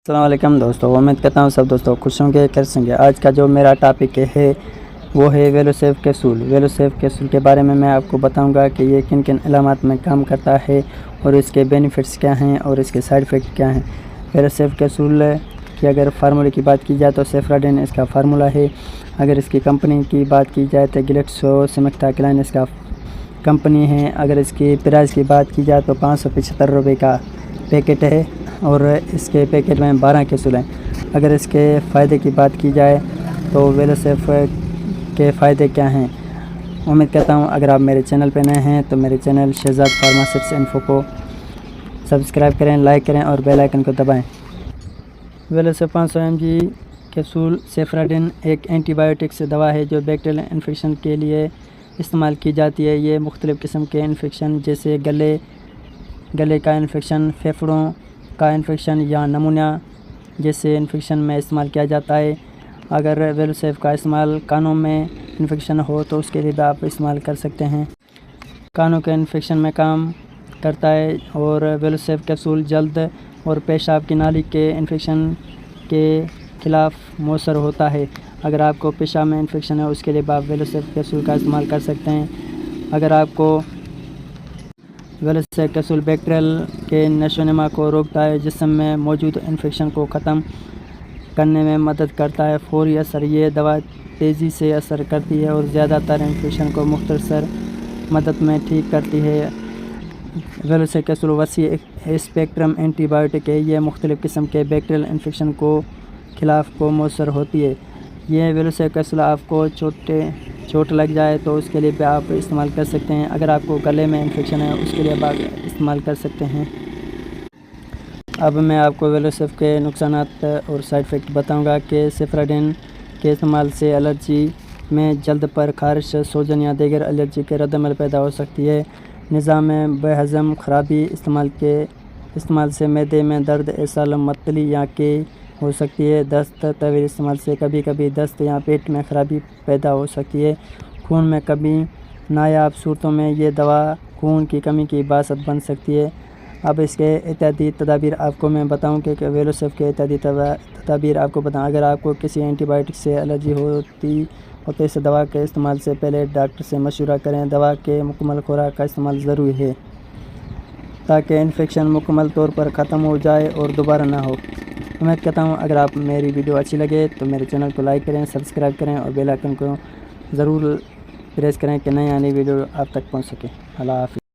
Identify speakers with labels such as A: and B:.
A: السلام علیکم دوستو، امید کرتا ہوں سب دوستوں خوش ہوں گے خیریت گے۔ آج کا جو میرا ٹاپک ہے وہ ہے ویلوسیف کیپسول۔ ویلوسیف کیپسول کے بارے میں آپ کو بتاؤں گا کہ یہ کن کن علامات میں کام کرتا ہے اور اس کے بینیفٹس کیا ہیں اور اس کے سائیڈ ایفیکٹ کیا ہیں۔ ویلوسیف کیپسول کی اگر فارمولے کی بات کی جائے تو سیفراڈین اس کا فارمولہ ہے۔ اگر اس کی کمپنی کی بات کی جائے تو گلیکسو سمتھ کلائن اس کا کمپنی ہے۔ اگر اس کی پرائز کی بات کی جائے تو 575 روپے کا پیکٹ ہے اور اس کے پیکٹ میں 12 کیپسول ہیں۔ اگر اس کے فائدے کی بات کی جائے تو ویلوسیف کے فائدے کیا ہیں، امید کرتا ہوں اگر آپ میرے چینل پہ نئے ہیں تو میرے چینل شہزاد فارماسٹکس انفو کو سبسکرائب کریں، لائک کریں اور بیل آئیکن کو دبائیں۔ ویلوسیف 500 mg کیپسول سیفراڈین ایک اینٹی بایوٹکس دوا ہے جو بیکٹیریل انفیکشن کے لیے استعمال کی جاتی ہے۔ یہ مختلف قسم کے انفیکشن جیسے گلے کا انفیکشن، پھیپھڑوں کا انفیکشن یا نمونیا جیسے انفیکشن میں استعمال کیا جاتا ہے۔ اگر ویلوسیف کا استعمال کانوں میں انفیکشن ہو تو اس کے لیے بھی آپ استعمال کر سکتے ہیں۔ کانوں کے انفیکشن میں کام کرتا ہے اور ویلوسیف کیپسول جلد اور پیشاب کی نالی کے انفیکشن کے خلاف مؤثر ہوتا ہے۔ اگر آپ کو پیشاب میں انفیکشن ہے اس کے لیے آپ ویلوسیف کیپسول کا استعمال کر سکتے ہیں۔ اگر آپ کو ویلوسیف کیپسول بیکٹیریل کے نشو و نما کو روکتا ہے، جسم میں موجود انفیکشن کو ختم کرنے میں مدد کرتا ہے۔ فوری اثر، یہ دوا تیزی سے اثر کرتی ہے اور زیادہ تر انفیکشن کو مختصر مدت میں ٹھیک کرتی ہے۔ ویلوسیف کیپسول وسیع اسپیکٹرم اینٹی بایوٹک ہے، یہ مختلف قسم کے بیکٹیریل انفیکشن کو خلاف کو مؤثر ہوتی ہے۔ یہ ویلوسیف کیپسول آپ کو چوٹ لگ جائے تو اس کے لیے بھی آپ استعمال کر سکتے ہیں۔ اگر آپ کو گلے میں انفیکشن ہے اس کے لیے آپ استعمال کر سکتے ہیں۔ اب میں آپ کو ویلوسیف کے نقصانات اور سائیڈ ایفیکٹ بتاؤں گا کہ سیفراڈین کے استعمال سے الرجی میں جلد پر خارش، سوجن یا دیگر الرجی کے رد عمل پیدا ہو سکتی ہے۔ نظام بے ہضم خرابی، استعمال سے معدے میں درد، اسہال، معطلی یا کی ہو سکتی ہے۔ دست، طویل استعمال سے کبھی کبھی دست یا پیٹ میں خرابی پیدا ہو سکتی ہے۔ خون میں کمی، نایاب صورتوں میں یہ دوا خون کی کمی کی باعث بن سکتی ہے۔ اب اس کے احتیاطی تدابیر آپ کو میں بتاؤں کہ ویلوسیف کے احتیاطی تدابیر آپ کو بتاؤں۔ اگر آپ کو کسی اینٹی بایوٹک سے الرجی ہوتی ہے اس دوا کے استعمال سے پہلے ڈاکٹر سے مشورہ کریں۔ دوا کے مکمل خوراک کا استعمال ضروری ہے تاکہ انفیکشن مکمل طور پر ختم ہو جائے اور دوبارہ نہ ہو۔ امید کرتا ہوں اگر آپ میری ویڈیو اچھی لگے تو میرے چینل کو لائک کریں، سبسکرائب کریں اور بیل آئیکن کو ضرور پریس کریں کہ نئی آنے ویڈیو آپ تک پہنچ سکے۔ اللہ حافظ۔